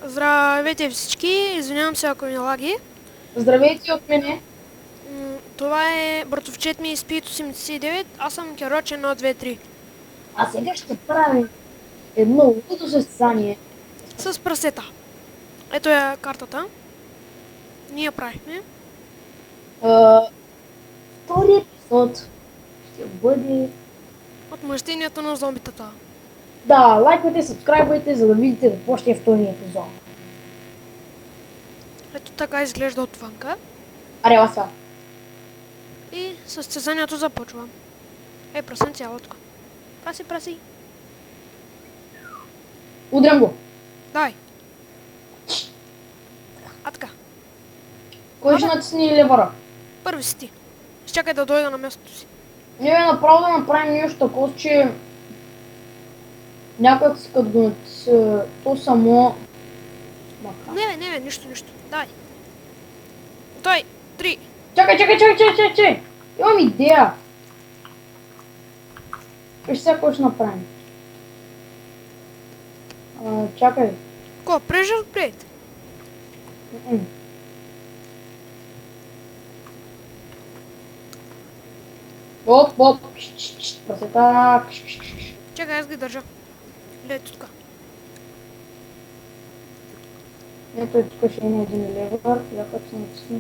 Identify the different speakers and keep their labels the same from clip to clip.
Speaker 1: Здравейте всички, извинявам се ако ми лаги.
Speaker 2: Здравейте от мене.
Speaker 1: Това е братовчет ми Speed 89, аз съм Кероче 1, 2, 3.
Speaker 2: А сега ще правим едно лудо състезание.
Speaker 1: С прасета. Ето е картата. Ние я правихме.
Speaker 2: А, Втори епизод ще бъде...
Speaker 1: Отмъщението на зомбитата.
Speaker 2: Да, лайквайте, сабскрайбвайте, за да видите какво ще е втори епизод.
Speaker 1: Ето така изглежда отвънка.
Speaker 2: Аре, ласа.
Speaker 1: И състезанието започва. Прасен цялото. Праси.
Speaker 2: Удрям го.
Speaker 1: Давай. А така.
Speaker 2: Кой ще натисни левара?
Speaker 1: Първи си ти. Изчакай да дойда на мястото си.
Speaker 2: Ние направо да направим нещо такова, че някак си като го натиса, то само... Мака.
Speaker 1: Не бе, нищо. Давай. Той. 3.
Speaker 2: Чакай. Имам идея. Виж сега какво ще направим. Чакай.
Speaker 1: Ко, прежър плейт?
Speaker 2: М-м. Оп. Прасета.
Speaker 1: Чакай, аз ги държа. Ето така.
Speaker 2: Ето е тук ще има един левър. Я като се натисне.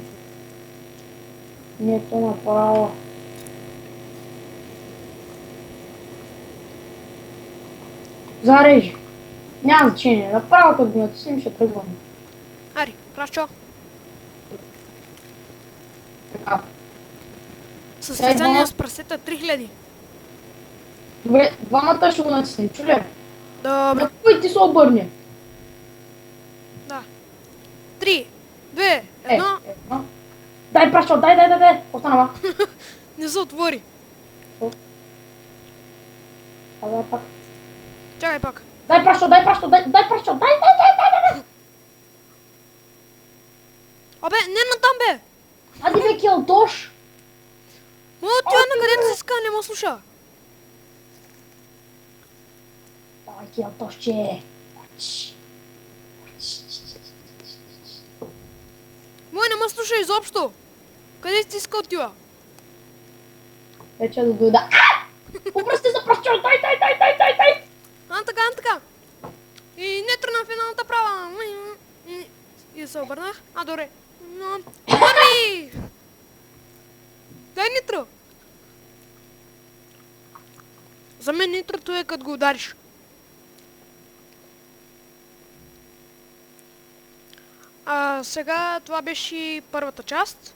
Speaker 2: Не е то направо. Зарежи. Няма значение. Направо като го натиснем ще тръгваме.
Speaker 1: Ари, пращо.
Speaker 2: Така.
Speaker 1: Състезание с прасета 3000.
Speaker 2: Добре, двамата ще го натиснем. Чуле?
Speaker 1: Добре.
Speaker 2: На кой ти се обърне?
Speaker 1: Да. 3, 2, 1.
Speaker 2: Едно. Дай праща, дай. Останава.
Speaker 1: Не се отвори.
Speaker 2: Дай пак.
Speaker 1: Чакай пак.
Speaker 2: Дай праща, дай.
Speaker 1: Абе, не натам бе.
Speaker 2: Ади бе, келтош.
Speaker 1: Тя на където се иска, не ме слуша.
Speaker 2: Давай, келтошче.
Speaker 1: Мой не ме слуша изобщо. Къде си иска отива?
Speaker 2: Вече да дойда. Попръсти за праща, дай.
Speaker 1: А така. И не тръгна в едната права. И се обърнах. Добре. Ами! Дай нитро. За мен нитрото е като го удариш. Сега това беше първата част.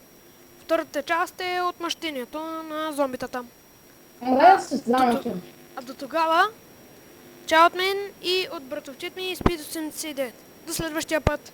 Speaker 1: Втората част е отмъщението на зомбитата.
Speaker 2: Да се знам.
Speaker 1: А до тогава, чао от мен и от братовчет ми Speed 89. До следващия път.